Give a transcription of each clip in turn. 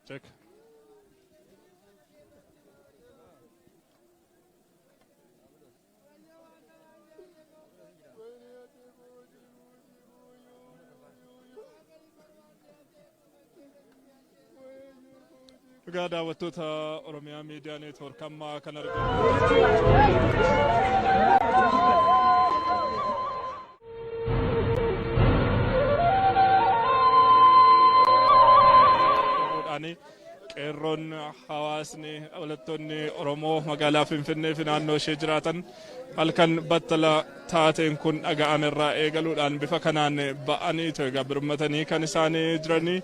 Check. Egaa daawwattoota Oromiyaa Miidiyaa Neetwoork ammaa kan argamu qeerroon hawaasni dhalattoonni Oromoo magaalaa Finfinnee fi naannoo ishee jiraatan halkan battala taateen kun dhaga'amerraa eegaluudhaan bifa kanaan ba'anii egaa birmatanii kan isaan jiranii.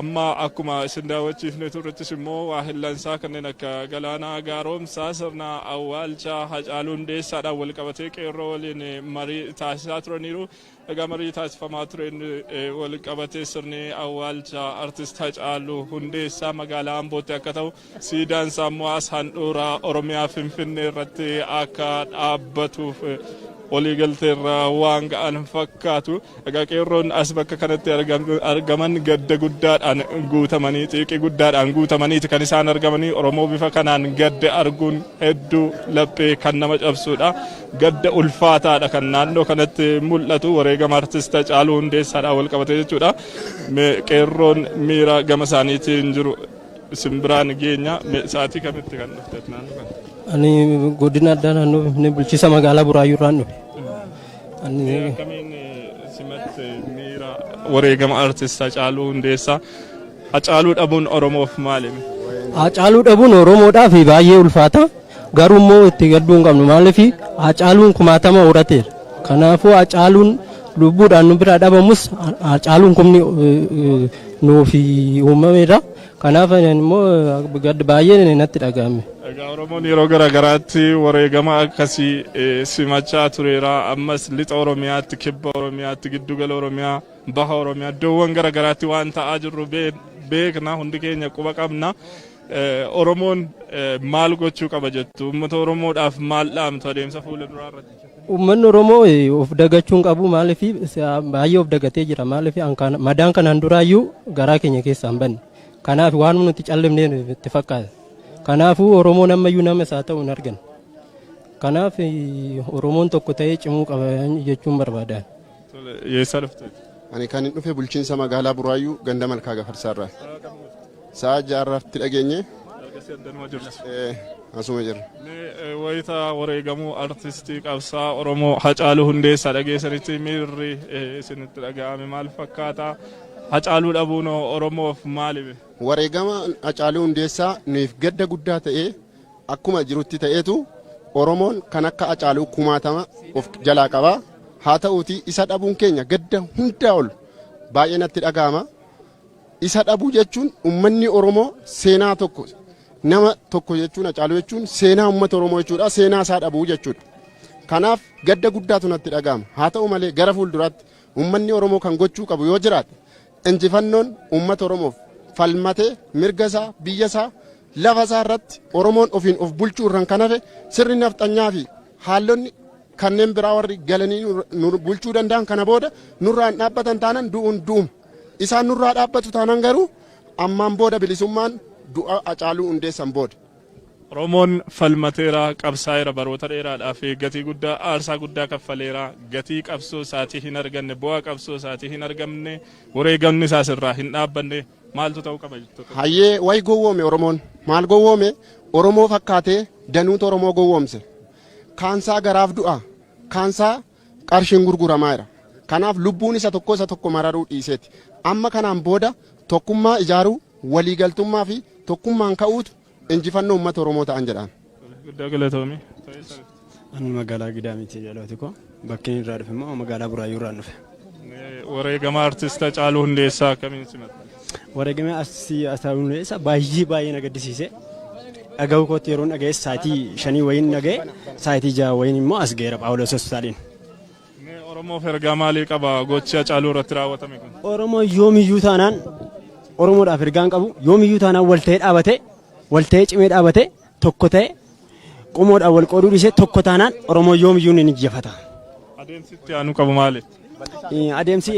Amma akkuma isin daawwachiifne turrettis immoo waa hillansaa kanneen akka Galaanaa Gaaromsaa sirna awwaalchaa Hacaaluu Hundeessaadhaan wal qabatee qeerroo waliin marii taasisaa turaniiru. Egaa marii taasifamaa tureen wal qabatee sirni awwaalchaa artist Hacaaluu Hundeessaa magaalaa Ambootti akka ta'u siidaan isaa immoo as handhuura Oromiyaa Finfinnee irratti akka dhaabbatuuf waliigalteerraa waan ga'an fakkaatu. Egaa qeerroon as bakka kanatti argaman gadda guddaadhaan guutamanii xiiqii guddaadhaan guutamaniiti kan isaan argamanii. Oromoo bifa kanaan gadda arguun hedduu laphee kan nama cabsuudha. Gadda ulfaataadha kan naannoo kanatti mul'atu wareegama artist Hacaaluu Hundeessaadhaan wal qabatee jechuudha. Qeerroon miira gama isaaniitiin jiru simbiraan geenya sa'aatii kamitti kan dhufte naannoo kana? Ani godina addaa naannoo Finfinnee bulchiinsa magaalaa Buraayyuu irraan dhufe. Akkamiin simatti miira wareegama artist Hacaaluu Hundeessaa Hacaaluu dhabuun Oromoof maalimi? Hacaaluu dhabuun Oromoodhaaf baay'ee ulfaata. Garuu immoo itti gadduu hin qabnu maaliif Hacaaluun kumaatama horateera. Kanaafuu Hacaaluun lubbuudhaan nu biraa dhabamus Hacaaluun kumni nuuf uumameera. Kanaaf immoo gadda baay'ee natti dhaga'ame. Egaa Oromoon yeroo garaagaraatti wareegama akkasii simachaa tureera. Ammas lixa Oromiyaatti, kibba Oromiyaatti, giddugala Oromiyaa, baha Oromiyaa iddoowwan garaagaraatti waan ta'aa jirru beekna, hundi keenya quba qabna. Oromoon maal gochuu qaba jettu? Uummata Oromoodhaaf maal dhaamtu adeemsa fuula duraa irratti? Uummanni Oromoo of dagachuun qabu maaliif baay'ee of dagatee jira. Maaliif madaan kanaan duraayyuu garaa keenya keessaa hin banne. Kanaaf waan nuti callimnee itti fakkaata. Kanaafuu Oromoon ammayyuu nama isaa ta'uu hin argan. Kanaaf Oromoon tokko ta'ee cimuu qaba jechuun barbaada. Yeessa dhufte? Ani kan hin dhufe bulchiinsa magaalaa Buraayyuu ganda Malkaa Gafarsaarraa. Sa'a jaarraatti dhageenye. Asuma jirra. Wayita wareegamuu artistii qabsaa Oromoo Hacaaluu Hundeessaa dhageessanitti miirri isinitti dhaga'ame maal fakkaata? Hacaaluu dhabuun Oromoof maaliif? Wareegama Hacaaluu Hundeessaa nuuf gadda guddaa ta'ee akkuma jirutti ta'eetu Oromoon kan akka Hacaaluu kumaatama of jalaa qaba. Haa ta'uuti isa dhabuun keenya gadda hundaa ol baay'ee natti dhaga'ama. Isa dhabuu jechuun uummanni Oromoo seenaa tokko nama tokko jechuun Hacaaluu jechuun seenaa uummata Oromoo jechuudha. Seenaa isaa dhabuu jechuudha. Kanaaf gadda guddaatu natti dhaga'ama. Haa ta'u malee gara fuulduraatti uummanni Oromoo kan gochuu qabu yoo jiraate injifannoon uummata Oromoof falmatee mirga isaa biyya isaa lafa isaa irratti Oromoon ofiin of bulchuu irraan kan hafe sirni nafxanyaa fi haalonni kanneen biraa warri galanii nu bulchuu danda'an kana booda nurraan dhaabbatan taanan du'uun du'uma. Isaan nurraa dhaabbatu taanan garuu ammaan booda bilisummaan du'a Hacaaluu Hundeessan booda. Oromoon falmateera qabsaa'eera baroota dheeraadhaaf gatii guddaa aarsaa guddaa kaffaleera gatii qabsoo isaatii hin arganne bu'aa qabsoo isaatii hin argamne wareegamni isaas irraa hin dhaabbanne maaltu ta'uu qaba jettu? Hayyee wayi gowwoome Oromoon maal gowwoome Oromoo fakkaatee danuutu Oromoo gowwoomse kaansaa garaaf du'a kaansaa qarshiin gurguramaa jira kanaaf lubbuun isa tokko mararuu dhiiseeti amma kanaan booda tokkummaa ijaaruu waliigaltummaa fi tokkummaan ka'uutu injifannoo uummata Oromoo ta'an jedhaan. Guddaa galatoomi. Ani magaalaa Gidaamitti jedhaati ko bakkeen irraa dhufe immoo magaalaa Buraayyuu irraa dhufe. Wareegama artist Hacaaluu Hundeessaa akkamiin simatta? Wareegama artistii Hacaaluu Hundeessaa baay'ee na gaddisiise. Dhaga'uu kootti yeroo dhaga'e sa'aatii 5 wayiin dhaga'e sa'aatii 6 wayiin immoo as ga'eera Phaawulos Hospitaaliin. Oromoof ergaa maalii qaba gochi Hacaaluu irratti raawwatame kun? Oromoo yoomiyyuu taanaan Oromoodhaaf ergaan qabu yoomiyyuu taanaan walta'ee cimee dhaabate tokko ta'e qomoodhaan wal qooduu dhiisee tokko taanaan Oromoo yoomiyyuu ni injifata. Adeemsi itti aanu qabu maali? Adeemsi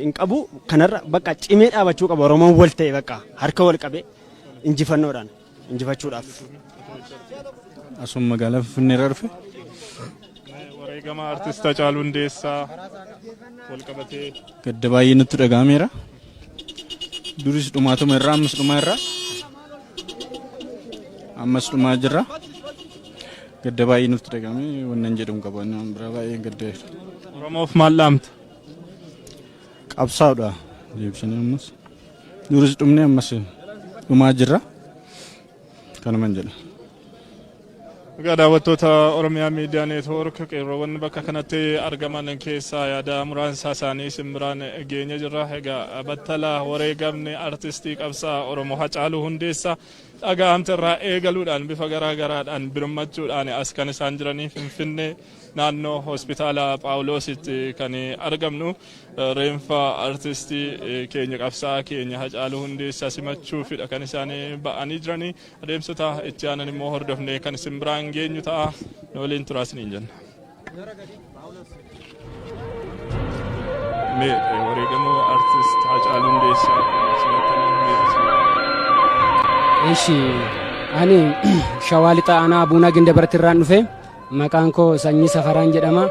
hin qabu kanarra bakka cimee dhaabachuu qaba Oromoon wal ta'e bakka harka wal qabee injifannoodhaan injifachuudhaaf. Asuma magaalaa Finfinnee irraa dhufe. Wareegama artist Hacaaluu Hundeessaa wal qabatee. Gadda baay'ee nutti dhaga'ameera. Duris dhumaatuma irraa ammas dhumaa irraa. Ammas dhumaa jirra. Gadda baay'ee nutti dhaga'ame wannan jedhamu qaba bira baay'ee gadda. Oromoof maal dhaamta? Qabsaa'uudha jeebisanii ammas. Duris dhumne ammas dhumaa jirra. Kanuman jedha. Egaa daawwattoota Oromiyaa Miidiyaa Neetwoork qeerroowwan bakka kanatti argaman keessaa yaada muraasa isaanii simbiraan geenya jirra. Egaa battala wareegamni artistii qabsaa Oromoo Hacaaluu Hundeessaa dhaga'amte irraa eegaluudhaan bifa garaagaraadhaan birmachuudhaan as kan isaan jiranii Finfinnee naannoo hospitaala Phaawulositti kan argamnu reenfa artistii keenya qabsaa keenya Hacaaluu Hundeessaa simachuufidha kan isaan ba'anii jiranii. Adeemsota itti aanan immoo hordofnee kan simbiraan geenyu ta'a. Waliin turaasiniin jenna. Wareegamuu artist Hacaaluu Hundeessaa Ishi ani Shawaa Lixaa Aanaa Abuunaa Gindabaratti irraan dhufe maqaan koo Sanyii Safaraan jedhama.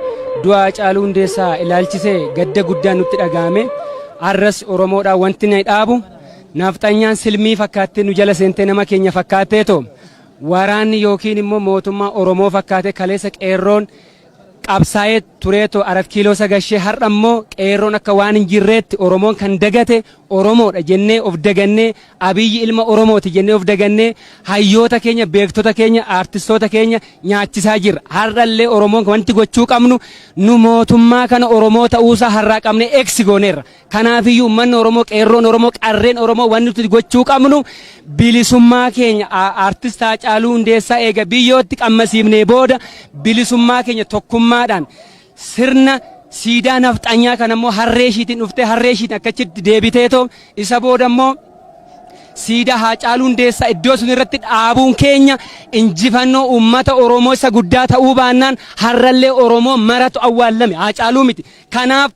Du'a Hacaaluu Hundeessaa ilaalchisee gadda guddaan nutti dhaga'ame. Arras Oromoodhaan wanti na dhaabu nafxanyaan silmii fakkaattee nu jala seentee nama keenya fakkaatteetoo waraanni yookiin immoo mootummaa Oromoo fakkaatee kaleessa qeerroon qabsaa'ee tureetoo 4 kiiloo sagashee har'a immoo qeerroon akka waan hin jirreetti Oromoon kan dagate Oromoodha jennee of dagannee Abiyyi ilma Oromooti jennee of dagannee hayyoota keenya beektota keenya artistoota keenya nyaachisaa jirra. Har'allee Oromoon wanti gochuu qabnu nu mootummaa kana Oromoo ta'uusaa har'aa qabnee eeksi gooneerra. Kanaafiyyuu uummanni Oromoo qeerroon Oromoo qarreen Oromoo wanti nuti gochuu qabnu bilisummaa keenya artist Hacaaluu Hundeessaa eega biyyootti qammasiifnee booda bilisummaa keenya tokkummaadhaan sirna siidaa nafxanyaa kan ammoo harree ishiitiin dhuftee harree ishiitiin akkachitti deebiteetoo isa booda ammoo siidaa Hacaaluu Hundeessaa iddoo sun irratti dhaabuun keenya injifannoo uummata Oromoo isa guddaa ta'uu baannaan har'allee Oromoo maratu awwaallame Hacaaluu miti. Kanaaf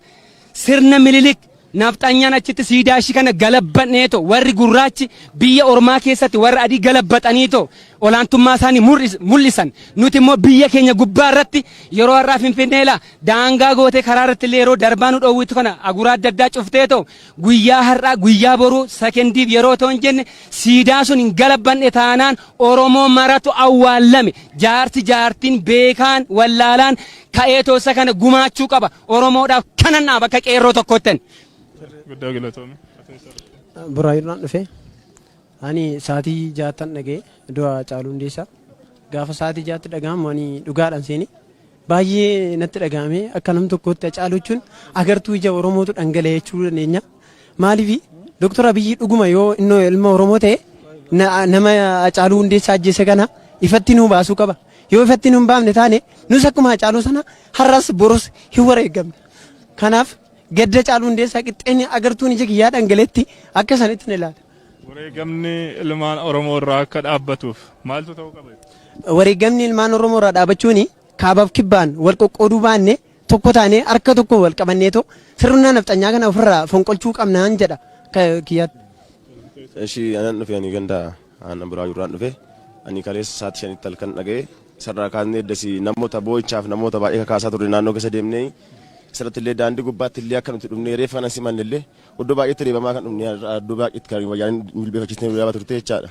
sirna Minilik nafxanyaan achitti siidaa ishii kana galabbanneetoo warri gurraachi biyya ormaa keessatti warra adii galabbataniitoo olaantummaa isaanii mul'isan nuti immoo biyya keenya gubbaa irratti yeroo har'aa Finfinneela daangaa gootee karaa irratti illee yeroo darbaa nu dhoowwitu kana aguraa adda addaa cufteetoo guyyaa har'aa guyyaa boruu sekendiif yeroo ta'u hin jenne siidaa sun hin galabbanne taanaan Oromoo maratu awwaallame jaartiin beekaan wallaalaan ka'ee toosa kana gumaachuu qaba Oromoodhaaf kanan dhaaba akka qeerroo tokkotten. Guddaa galatoomi. Buraayyuudhaan dhufe ani sa'aatii 6 dhaga'e du'a Hacaaluu Hundeessaa gaafa sa'aatii 6 dhaga'amu ani dhugaadhaan seeni baay'ee natti dhaga'ame akka nam tokkotti Hacaaluu jechuun agartuu ija Oromootu dhangala'e jechuu dandeenya. Maaliif Dr. Abiyyi dhuguma yoo innoo ilma Oromoo ta'e nama Hacaaluu Hundeessaa ajjeese kana ifatti nuu baasuu qaba. Yoo ifatti nuu hin baafne taane nus akkuma Hacaaluu sana har'as boros hin wareegamne. Kanaaf gadda Hacaaluu Hundeessaa qixxeenya agartuun ija kiyyaa dhangaleetti akka sanitti ni ilaala. Wareegamni ilmaan Oromoo irraa akka dhaabbatuuf maaltu ta'uu qaba? Wareegamni ilmaan Oromoo irraa dhaabbachuun kaabaaf kibbaan wal qoqqooduu baanne tokko taanee harka tokko wal qabanneetoo sirna nafxanyaa kana ofirraa fonqolchuu qabnaan jedha kiyyaatti. Ishii anan dhufe ani ganda aannan Buraayyuudhaan dhufe ani kaleessa sa'aatii 5tti halkan dhaga'e sarara kaasnee eddasi namoota boo'ichaaf namoota baay'ee kakaasaa ture naannoo keessa deemnee Isarrattillee daandii gubbaattillee akka nuti dhumnee reeffa kana simannillee iddoo baay'eetti reebamaa kan dhumnee iddoo baay'eetti kan wayyaan jilbeeffachiisnee reebaa turte jechaadha.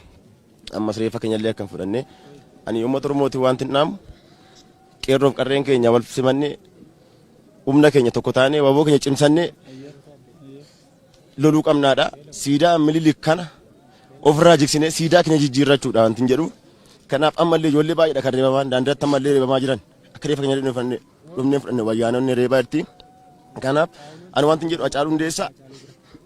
Ammas reeffa keenyallee akka hin fudhannee ani uummata Oromooti wanti hin dhaamu qeerroof qarreen keenya wal simannee humna keenya tokko taanee waboo keenya cimsannee loluu qabnaadha. Siidaa Minilik kana ofirraa jigsinee siidaa keenya jijjiirrachuudha wanti hin jedhu. Kanaaf ammallee ijoollee baay'eedha kan reebamaan daandiirratti ammallee reebamaa jiran akka reeffa keenya dhumnee fudhanne wayyaanonni reebaa jirti. Kanaaf ani wanti hin jedhu Hacaaluu Hundeessaa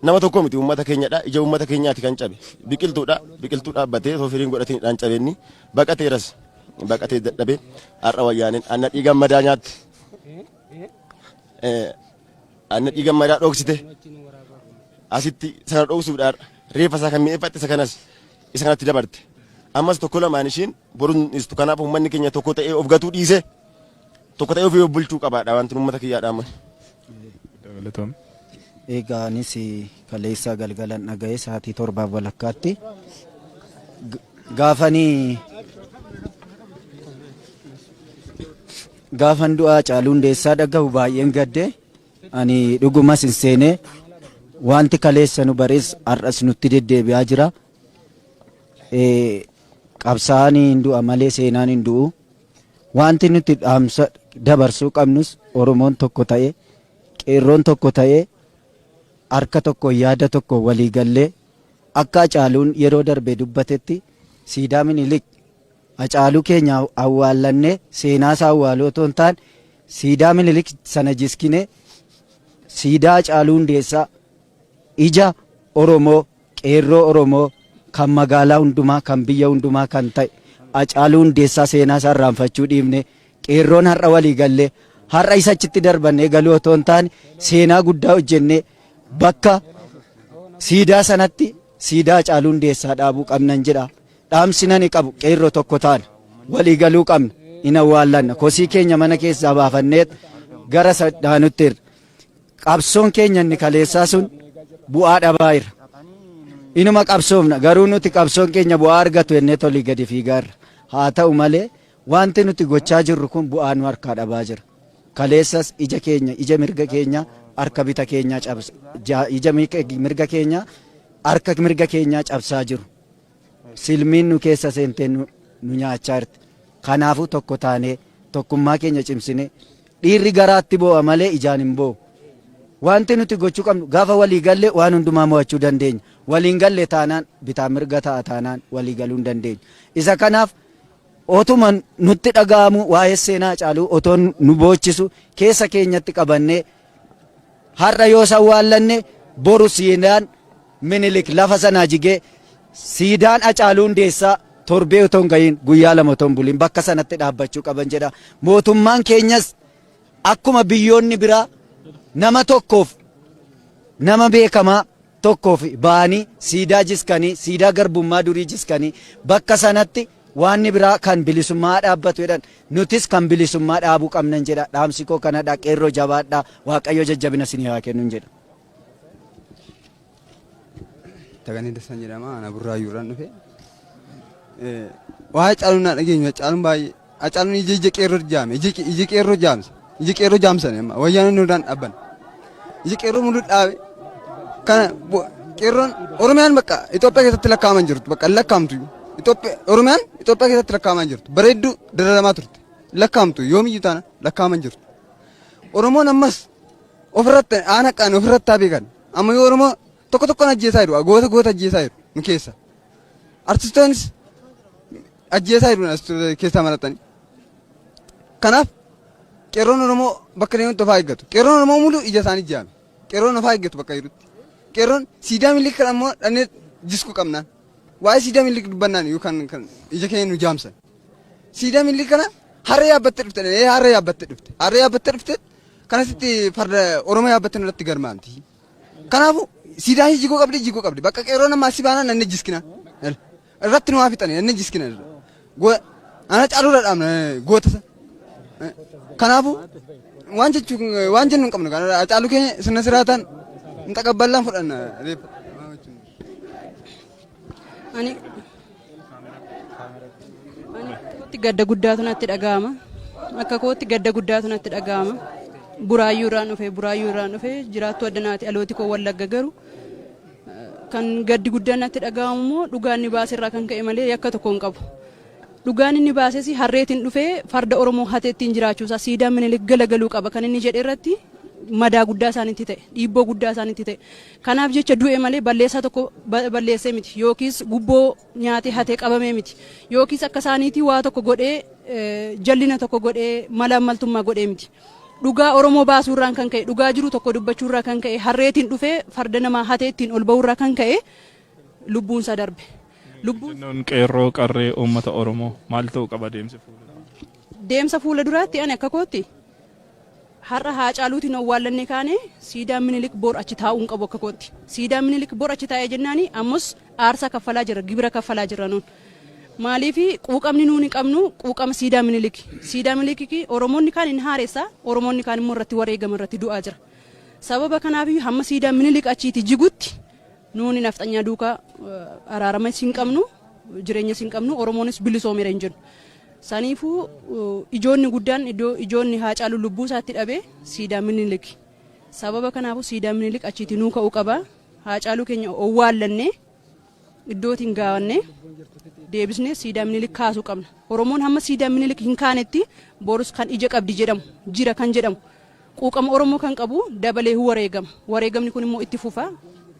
nama tokko miti uummata keenyadha. Ija uummata keenyaati kan cabe biqiltuudha. Biqiltuu dhaabbatee soofiriin godhateedhaan cabeenni baqateeras baqatee dadhabee har'a wayyaaneen anna dhiiga madaa nyaatti. Anna dhiiga madaa dhoksite asitti sana dhoksuudhaan reeffa isaa kan mi'eeffatte isa kanas isa kanatti dabarte. Ammas tokko lamaan ishiin boruun istu. Kanaaf uummanni keenya tokko ta'ee of gatuu dhiise tokko ta'ee ofii of bulchuu qabaadha wanti uummata kiyyaadha amma. Egaa anis kaleessa galgalan dhaga'ee sa'aatii 7 walakkaatti gaafan du'aa Hacaaluu Hundeessaa dhaga'u baay'een gadde ani dhugumas hin seenee wanti kaleessa nu barees har'as nutti deddeebi'aa jira. Qabsaa'aan hin du'a malee seenaan hin du'u. Wanti nuti dhaamsa dabarsuu qabnus Oromoon tokko ta'ee qeerroon tokko ta'ee harka tokko yaada tokko walii gallee akka Hacaaluun yeroo darbe dubbatetti siidaa Minilik Hacaaluu keenya awwaallannee seenaa isaa awwaaluu otoo hin taane siidaa Minilik sana jiskine siidaa Hacaaluu Hundeessaa ija Oromoo qeerroo Oromoo kan magaalaa hundumaa kan biyya hundumaa kan ta'e Hacaaluu Hundeessaa seenaa isaa irraanfachuu dhiifne qeerroon har'a walii gallee har'a isa achitti darbannee galuu otoo hin taane seenaa guddaa hojjennee bakka siidaa sanatti siidaa Hacaaluu Hundeessaa dhaabuu qabnan jedha. Dhaamsi ani qabu qeerroo tokko taane walii galuu qabna hin awwaallanna kosii keenya mana keessaa baafannee gara sadaanutti qabsoon keenya inni kaleessaa sun bu'aa dhabaa jira. Inuma qabsoofna garuu nuti qabsoon keenya bu'aa argatu jennee tolii gadi fiigaarra. Haa ta'u malee wanti nuti gochaa jirru kun bu'aa nu harkaa dhabaa jira. Kaleessas ija keenya ija mirga keenya harka bita keenyaa cabsa ija mirga keenya harka mirga keenyaa cabsaa jiru. Silmiin nu keessa seentee nu nyaachaa jirti. Kanaafuu tokko taanee tokkummaa keenya cimsine dhiirri garaatti boo'a malee ijaan hin boo'u. Wanti nuti gochuu qabnu gaafa walii galle waan hundumaa mo'achuu dandeenya. Waliin galle taanaan bitaa mirga ta'a taanaan walii galuu hin dandeenyu. Isa kanaaf otuma nutti dhaga'amu waa'ee seenaa Hacaaluu otoo nu boochisu keessa keenyatti qabannee har'a yoo awwaallanne boru siidaan Minilik lafa sanaa jigee siidaan Hacaaluu Hundeessaa torbee otoo hin gahin guyyaa 2 otoo hin bulin bakka sanatti dhaabbachuu qaban jedha. Mootummaan keenyas akkuma biyyoonni biraa nama tokkoof nama beekamaa tokkoof ba'anii siidaa jiskanii siidaa garbummaa durii jiskanii bakka sanatti waan biraa kan bilisummaa dhaabbatu jedhan nutis kan bilisummaa dhaabuu qabnan jedha. Dhaamsi koo kanadha. Qeerroo jabaadhaa Waaqayyo jajjabina isinii haa kennu jedha. Tagani Dassan jedhama ana Burraayyuudhaan dhufe. Waa Hacaaluun naa dhageenyu Hacaaluun baay'ee Hacaaluun ija qeerroo jaame ija qeerroo jaamsa ija qeerroo jaamsan amma wayyaanonni nurraan dhaabban ija qeerroo mul'u dhaabe kana qeerroon Oromiyaan bakka Itoophiyaa keessatti lakkaaman jirtu bakka lakkaamtu Oromiyaan Itoophiyaa keessatti lakkaaman jirtu bareedduu dararamaa turte lakkaamtu yoomiyyuu taana lakkaaman jirtu Oromoon ammas ofirratti aana qaan ofirratti haa beekan amma yoo Oromoo tokko tokkoon ajjeesaa jiru goota ajjeesaa jiru nu keessa artistoonnis ajjeesaa jiru keessaa maratanii kanaaf qeerroon Oromoo bakka deemutti ofaa eeggatu qeerroon Oromoo mulu ija isaanii jaame qeerroon ofaa eeggatu bakka jirutti qeerroon siidaa Minilik kana immoo dhannee jiskuu qabnaan waa'ee siidaa Minilik dubbannaan yookaan ija keenya nu jaamsan siidaa Minilik kana harree yaabbattee dhufte harree yaabbattee dhufte kanasitti farda Oromoo yaabbattee irratti garmaamti kanaafuu siidaa jigoo qabdi bakka qeerroon ammaa si baanaan nanne jiskina irratti nu haa fixanii nanne jiskina ana Hacaaluudha dhaabna goota kanaafuu waan jennu hin qabnu Hacaaluu keenya sirna siraataan hin taqabballaan fudhanna. Ani kootti gadda guddaatu natti dhaga'ama. Akka kootti gadda guddaatu natti dhaga'ama. buraayyuu irraan dhufe jiraattuu addanaati alooti koo wallagga garuu kan gaddi guddaan natti dhaga'amu immoo dhugaan inni baase irraa kan ka'e malee yakka tokko hin qabu. Dhugaan inni baases harreetiin dhufee farda Oromoo hateettiin jiraachuusaa siidaan Minilik galagaluu qaba kan inni jedhe irratti madaa guddaa isaanitti ta'e dhiibboo guddaa isaanitti ta'e. Kanaaf jecha du'e malee balleessaa tokko balleessee miti yookiis gubboo nyaatee hatee qabamee miti yookiis akka isaaniitii waa tokko godhee jallina tokko godhee malaamaltummaa godhee miti. Dhugaa Oromoo baasuurraan kan ka'e dhugaa jiru tokko dubbachuurraa kan ka'e harreetiin dhufee farda namaa hateettiin ol ba'uurraa kan ka'e lubbuunsaa darbe. Jennoon qeerroo qarree uummata Oromoo maal ta'uu qaba deemsa fuula duraatti? Deemsa fuula duraatti ani akka kootti har'a Haacaaluutiin owwaallannee kaane siidaan Minilik bor achi taa'uun qabu akka kootti. Siidaan Minilik bor achi taa'ee jennaani ammus aarsaa kaffalaa jira gibira kaffalaa jira nuun. Maaliifi quuqamni nuuni qabnu quuqama siidaa Minilik. Siidaa Minilik Oromoonni kaan hin haaressaa Oromoonni kaan immoo irratti wareegama irratti du'aa jira. Sababa kanaafiyyuu hamma siidaa Minilik achiiti jigutti nuuni nafxanyaa duukaa araarama hin qabnu jireenya hin qabnu Oromoonis bilisoomeera hin jennu. Saniifuu ijoonni guddaan iddoo ijoonni Haacaaluu lubbuu isaatti dhabe siidaa Minilik. Sababa kanaafuu siidaa Minilik achiiti nuu ka'uu qaba. Haacaaluu keenya owwaallannee iddootiin gaawannee deebisnee siidaa Minilik kaasuu qabna. Oromoon hamma siidaa Minilik hin kaanetti borus kan ija qabdi jedhamu jira kan jedhamu quuqama Oromoo kan qabu dabalee wareegama. Wareegamni kun immoo itti fufa.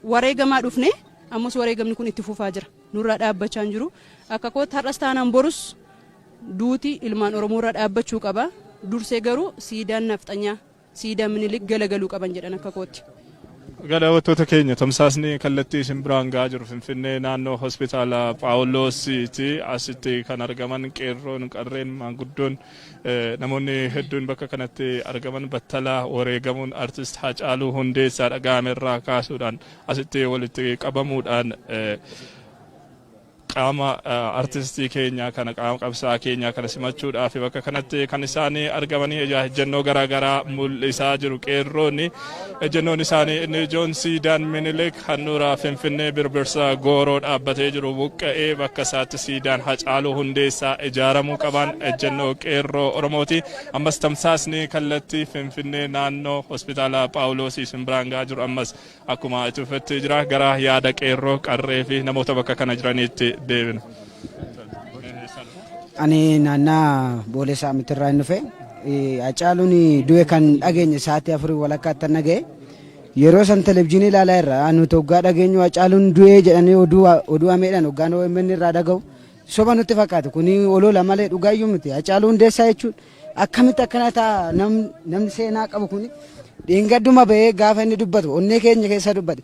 Wareegamaa dhufne ammas wareegamni kun itti fufaa jira. Nurraa dhaabbachaa hin jiru. Akka kootti har'as taanaan borus duuti ilmaan Oromoo irraa dhaabbachuu qaba. Dursee garuu siidaan nafxanyaa siidaan Minilik galagaluu qaban jedhan akka kootti. Daawwattoota keenya tamsaasni kallattii isin biraan gahaa jiru Finfinnee naannoo hospitaala Paawuloosiiti. Asitti kan argaman qeerroon qarreen maanguddoon namoonni hedduun bakka kanatti argaman battalaa wareegamuun artist Haacaaluu Hundeessaa dhaga'ame irraa kaasuudhaan asitti walitti qabamuudhaan qaama artistii keenya kana qaama qabsaa keenya kana simachuudhaaf bakka kanatti kan isaanii argamanii ejjennoo garaagaraa mul'isaa jiru qeerroonni ejjennoon isaanii inni ijoon siidaan Minilik handhuura Finfinnee birbirsa gooroo dhaabbatee jiru buqqa'ee bakka isaatti siidaan Haacaaluu Hundeessaa ijaaramuu qaban ejjennoo qeerroo Oromooti. Ammas tamsaasni kallattii Finfinnee naannoo hospitaala Paawuloosii isin biraan gahaa jiru ammas akkuma itti fufetti jira gara yaada qeerroo qarree fi namoota bakka kana jiraniitti deebina. Ani naannaa Boolee Saamitirraa hin dhufe Haacaaluun du'e kan dhageenye sa'aatii 4 walakkaatti nagee yeroo san televizyiinii ilaalaa irra nuti hoggaa dhageenyu Haacaaluun du'e jedhanii oduu ameedhaan hoggaan OMN irraa dhaga'u soba nutti fakkaata kuni olola malee dhugaayyuu miti. Haacaaluu Hundeessaa jechuun akkamitti akkana ta'a namni seenaa qabu kuni dhiingadduma bahee gaafa inni dubbatu onnee keenya keessa dubbate.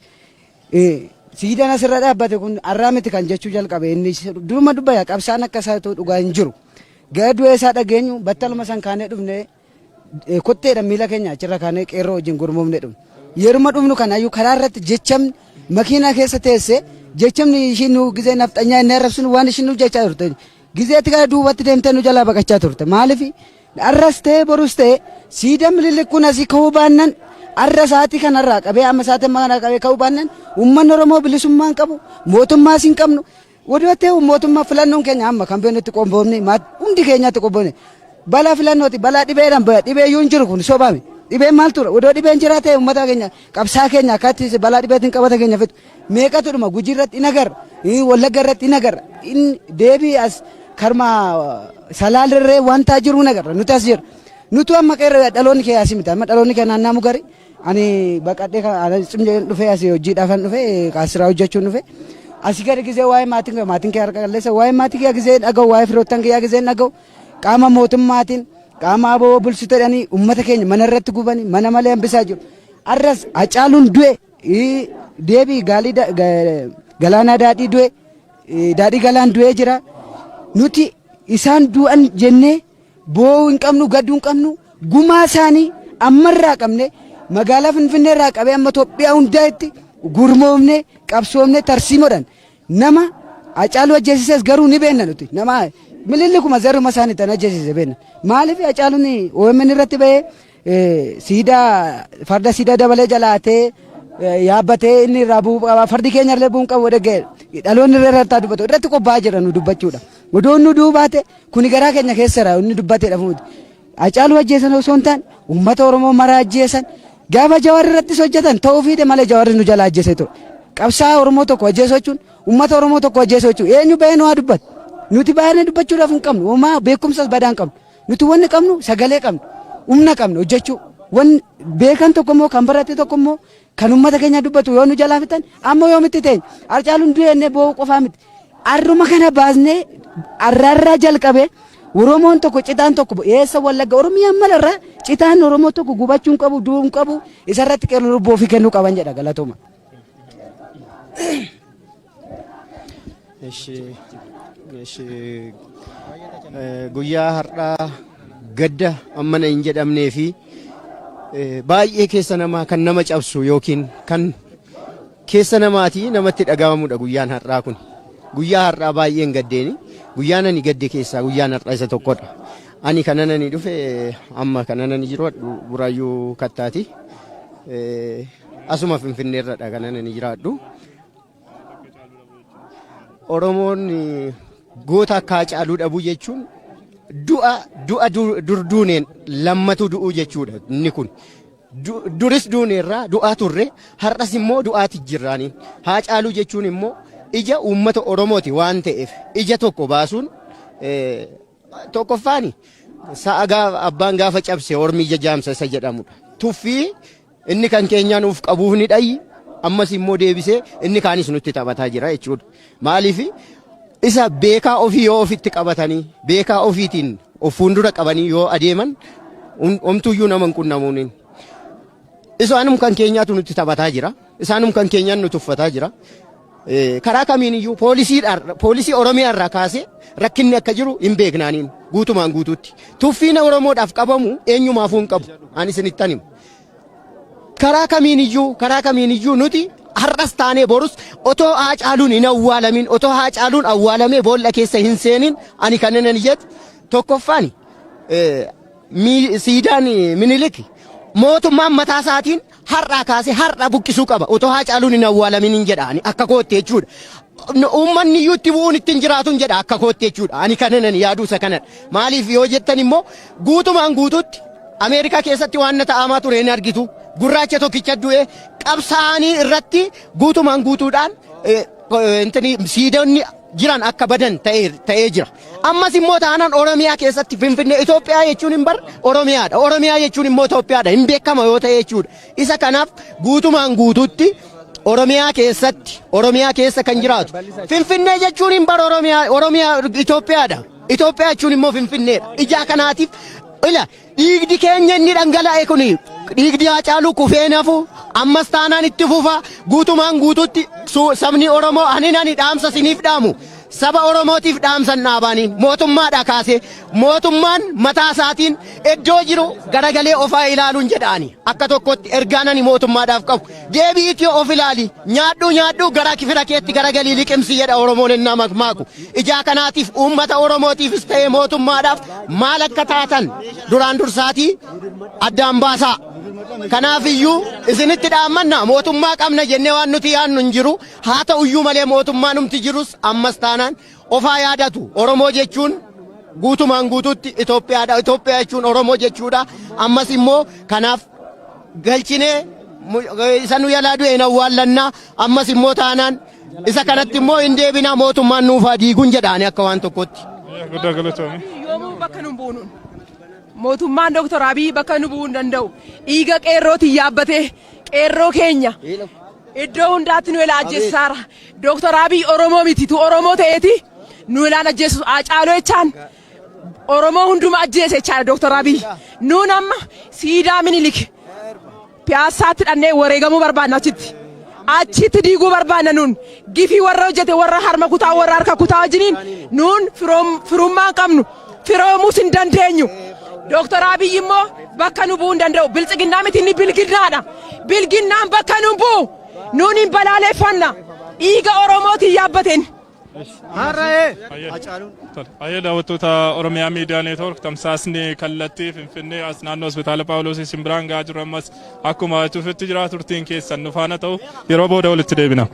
Siidaan asirra dhaabbate kun arraa miti kan jechuu jalqabe inni duruma dubbaya qabsaan akka isaa ta'u dhugaa hin jiru. Gara du'ee isaa dhageenyu battaluma san kaanee dhufne kotteedha miila keenya achirra kaanee qeerroo wajjin gurmuumne dhufne. Yeruma dhufnu kanaayyuu karaa irratti jechamni makiinaa keessa teesse jechamni ishiin nu gizee nafxanyaa inni arrabsinu waan ishiin nu jechaa turte gizeetti gara duubatti deemtee nu jalaa baqachaa turte maaliif arras ta'e borus ta'e siidaan Minilik kun asii ka'uu baannan arra sa'aatii kanarraa qabee amma sa'aatii kanarraa qabee ka'uu baannan uummanni Oromoo bilisummaan qabu mootummaas hin qabnu wadoo ta'e mootummaa filannoon keenya amma kan beenutti qomboomne hundi keenyatti qomboomne balaa filannooti balaa dhibeedhaan dhibee iyyuu hin jiru kun sobaame dhibeen maal tura wadoo dhibeen jiraate uummata keenya qabsaa keenya akkatti balaa dhibeetiin qabata keenya fitu meeqatu dhuma Gujii irratti hin agarra Wallagga irratti hin agarra deebii as karma salaalirree wanta jiru hin agarra nuti as jira nuti amma qeerroo dhaloonni kee asii miti amma dhaloonni kee naannaa mugarii ani baqadhee kan cimjeen dhufee asii hojiidhaaf kan dhufee kaasiraa hojjechuun dhufee asii gadi gizee waa'ee maatiin kee harka qalleessa waa'ee maatii kee gizee dhaga'u waa'ee firoottan kee gizee dhaga'u qaama mootummaatiin qaama aboo bulchitoodhaanii uummata keenya mana irratti gubanii mana malee hambisaa jiru. Arras Haacaaluun du'e deebii galaanaa daadhii du'e daadhii galaan du'ee jira nuti isaan du'an jennee boo'uu hin qabnu gadduu hin qabnu gumaa isaanii ammarraa qabne magaalaa Finfinnee irraa qabee amma Itoophiyaa hundaatti gurmoomne qabsoomne tarsiimoodhaan nama Haacaaluu ajjeesises garuu ni beenna nuti nama Minilikuma zaruma isaanii tan ajjeesise beenna maaliif Haacaaluun OMN irratti bahee farda siidaa dabalee jalaatee yaabbatee inni irraa fardi keenya illee bu'uun qabu dhaga'e dhaloonni irraa dubbatu irratti qophaa'aa jira nu dubbachuudha. Odoon nu duubaate kuni garaa keenya keessara inni dubbatee dhafuuti. Hacaaluu ajjeesan osoo hin taane uummata Oromoo mara ajjeesan gaafa Jawaar irrattis hojjetan ta'uu fiide malee Jawaar nu jala ajjeese ture. Qabsaa Oromoo tokko ajjeesuu jechuun uummata Oromoo tokko ajjeesuu jechuun eenyu bahee nu haa dubbatu. Nuti baay'inaan dubbachuudhaaf hin qabnu uumaa beekumsas badaan qabnu. Nuti wanni qabnu sagalee qabnu humna qabnu hojjechuu. Wan beekan tokko immoo kan barate tokko immoo kan uummata keenya dubbatu yoo nu jalaa fixan amma yoomitti ta'e Hacaaluun du'eennee boo'uu qofaa miti. Arruma kana baasnee arraarraa jalqabee Oromoon tokko citaan tokko eessa Wallagga Oromiyaa malarraa citaan Oromoo tokko gubachuu hin qabu du'uu hin qabu isarratti qeerroo lubbuu ofii kennuu qaban jedha galatooma. Guyyaa har'aa gadda ammana hin jedhamnee fi baay'ee keessa namaa kan nama cabsu yookiin kan keessa namaatii namatti dhaga'amudha guyyaan har'aa kun. Guyyaa har'aa baay'een gaddeeni. Guyyaan ani gadde keessaa guyyaan har'aa isa tokkodha. Ani kanan ani dhufe amma kanan ani jiru Buraayyuu Kattaati. Asuma Finfinneerradha kanan ani jiraadhu. Oromoon goota akka Hacaaluu dhabuu jechuun du'a durduuneen lammatu du'uu jechuudha inni kun. Duris duuneerraa du'aa turre har'as immoo du'aati jirraaniin. Hacaaluu jechuun immoo ija uummata Oromooti waan ta'eef ija tokko baasuun tokkoffaani sa'a abbaan gaafa cabse ormi ija jaamsa isa jedhamudha. Tuffii inni kan keenyaan uuf qabuuf ni dhayi ammas immoo deebisee inni kaanis nutti taphataa jira jechuudha. Maaliif isa beekaa ofii yoo ofitti qabatanii beekaa ofiitiin of fuuldura qabanii yoo adeeman omtuyyuu nama hin qunnamuuniin. Isaanum kan keenyaatu nutti taphataa jira. Isaanum kan keenyaan nutti uffataa jira. Karaa kamiin iyyuu poolisii Oromiyaa irraa kaasee rakkinni akka jiru hin beeknaaniin guutumaan guutuutti. Tuffiin Oromoodhaaf qabamu eenyumaafuu hin qabu. Ani isinittan himu. Karaa kamiin iyyuu nuti har'as taanee borus otoo Hacaaluun hin awwaalamin otoo Hacaaluun awwaalamee boolla keessa hin seenin ani kanneen jedhu tokkoffaani siidaan Minilik mootummaan mataa isaatiin har'aa kaasee har'a buqqisuu qaba otoo Hacaaluun hin awwaalamin hin jedhaani akka kootti jechuudha. Uummanni iyyuu itti bu'uun ittiin jiraatuun jedha akka kootti jechuudha. Ani kanneen yaaduu isa kanadha. Maaliif yoo jettan immoo guutumaan guutuutti Ameerikaa keessatti waan ta'amaa ture hin argitu. Gurraacha tokkicha du'e qabsaa'anii irratti guutumaan guutuudhaan siidonni jiran akka badan ta'ee jira. Ammas immoo taanaan Oromiyaa keessatti Finfinnee Itoophiyaa jechuun hin bar Oromiyaadha. Oromiyaa jechuun immoo Itoophiyaadha. Hin beekama yoo ta'e jechuudha. Isa kanaaf guutumaan guutuutti Oromiyaa keessa kan jiraatu. Finfinnee jechuun hin bar Oromiyaa Itoophiyaadha. Itoophiyaa jechuun immoo Finfinneedha. Ijaa kanaatiif dhiigdi keenya inni dhangala'e kuni dhiigdi Hacaaluu kufee nafu ammas taanaan itti fufa guutumaan guututti sabni Oromoo ani dhaamsa siniif dhaamu saba Oromootiif dhaamsan dhaabaanii mootummaadha kaasee mootummaan mataa isaatiin iddoo jiru garagalee ofaa ilaaluun jedhaani akka tokkotti ergaanani mootummaadhaaf qabu deebiitii of ilaali nyaadhu gara kifira keetti garagalii liqimsi jedha Oromoon innaa makmaaku ijaa kanaatiif uummata Oromootiifis ta'ee mootummaadhaaf maal akka taatan duraan dursaatii addaan baasaa. Kanaaf iyyuu isinitti dhaammanna mootummaa qabna jennee waan nuti yaadnu hin jiru haa ta'uyyuu malee mootummaan numti jirus ammas taanaan ofaa yaadatu Oromoo jechuun guutumaan guututti Itoophiyaadha. Itoophiyaa jechuun Oromoo jechuudha. Ammas immoo kanaaf galchinee isa nu yaalaa du'e hin awwaallannaa ammas immoo taanaan isa kanatti immoo hin deebinaa mootummaan nuufaa diiguun jedhaani akka waan tokkotti. Yoomuu bakka nu buunu. Mootummaan Dr. Abiy bakka nu bu'uu hin danda'u. Dhiiga qeerrootiin yaabbatee qeerroo keenya iddoo hundaatti nu ilaa ajjeessaara. Dr. Abiy Oromoo miti tu Oromoo ta'eeti nu ilaan ajjeessu Hacaaluu jechaan Oromoo hunduma ajjeese jechaadha Dr. Abiy. Nuun amma siidaa Minilik piyaassaatti dhannee wareegamuu barbaadna achitti diiguu barbaadna nuun gifii warra hojjete warra harma kutaa warra harka kutaa wajjiniin nuun firummaa qabnu firoomuus hin dandeenyu. Dr. Abiy immoo bakka nu bu'uu hin danda'u. Biltsiginnaa miti inni bilginnaadha. Bilginnaan bakka nu bu'u nuun hin balaaleffanna. Dhiiga Oromootiin yaabbateen. Ayyee daawwattoota Oromiyaa Miidiyaa Neetwoork tamsaasni kallattii Finfinnee as naannoo Hospitaala Paawuloos isin biraan gahaa jiru ammas akkuma tufitti jira turtiin keessan nu faana ta'u yeroo booda walitti deebina.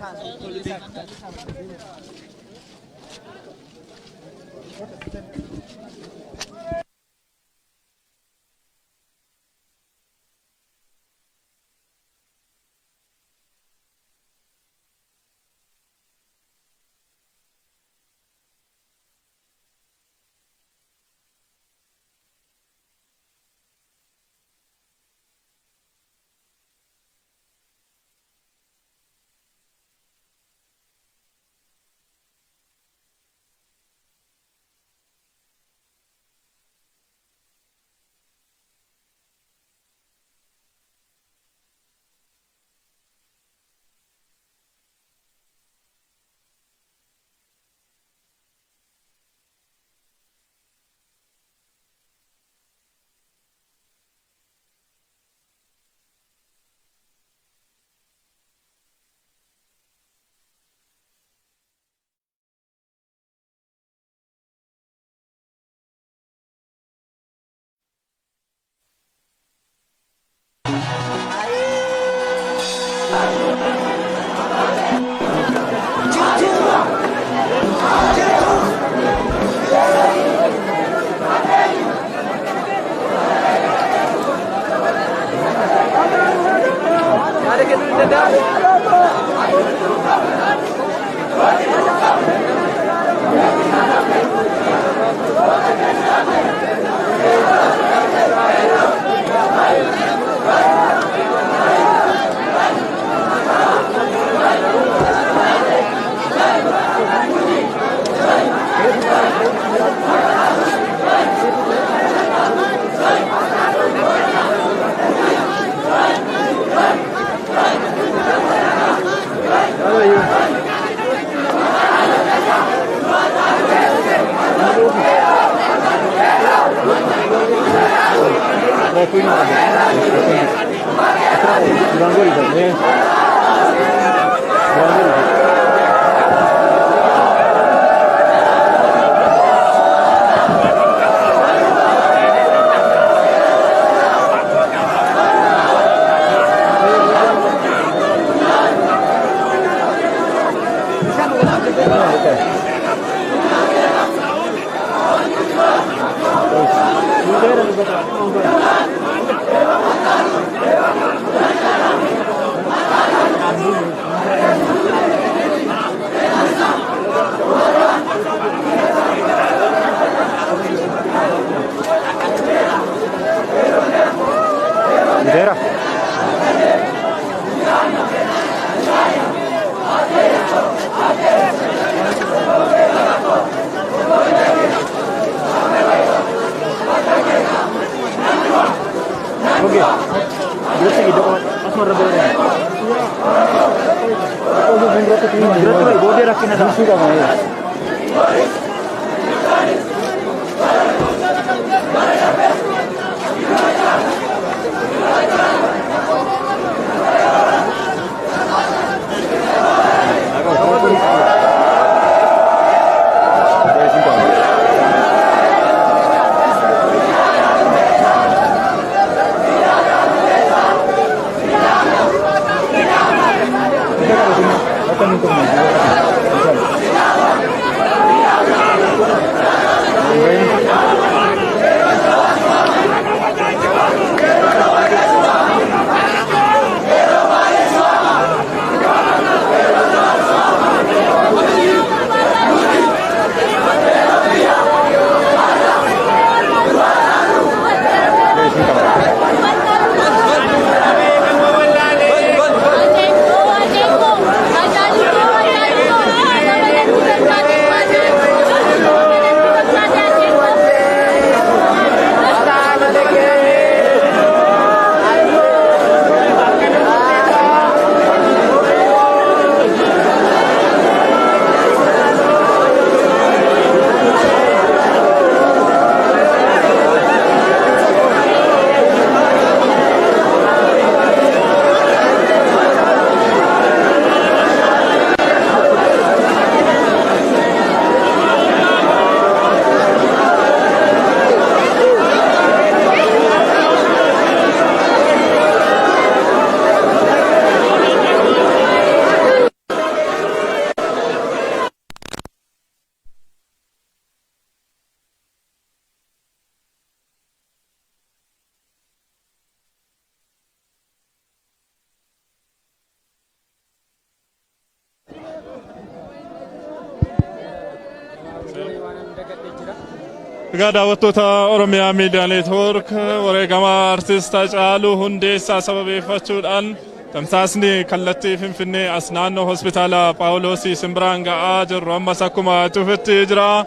Egaa daawwattoota Oromiyaa Miidiyaa Neetwoork wareegama artiist Haacaaluu Hundeessaa sababeeffachuudhaan tamsaasni kallattii Finfinnee as naannoo hospitaala Phaawuloosii simbiraan ga'aa jirru ammas akkuma tufitti jira.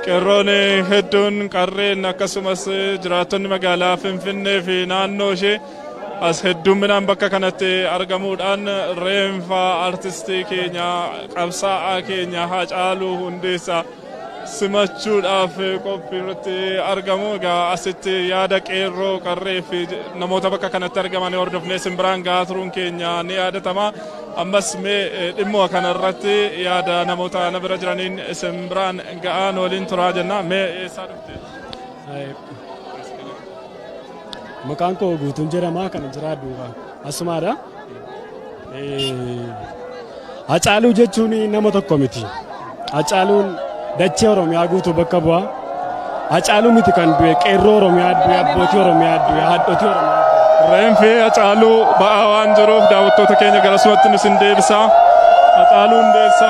Qeerroon hedduun qarreen akkasumas jiraattonni magaalaa Finfinnee fi naannoo ishee as hedduminaan bakka kanatti argamuudhaan reenfa artistii keenya qabsaa'aa keenya Haacaaluu Hundeessaa simachuudhaaf qophii irratti argamu. Egaa asitti yaada qeerroo qarree fi namoota bakka kanatti argaman hordofnee simbiraan ga'aa turuun keenya ni yaadatama. Ammas mee dhimma kana irratti yaada namoota na bira jiraniin simbiraan ga'aan waliin turaa jenna. Mee eessaa dhufte? Maqaan koo Guutuun jedhama, kan jiraadhu asumaadha. Haacaaluu jechuun nama tokko miti. Haacaaluun dachee Oromiyaa guutuu bakka bu'a. Haacaaluu miti kan du'e qeerroo Oromiyaa du'e, abbootii Oromiyaa du'e, haadhotii Oromiyaa du'e. Reenfi Haacaaluu ba'aa waan jiruuf daawwattoota keenya garasumatti nu sin deebisa. Haacaaluu Hundeessaa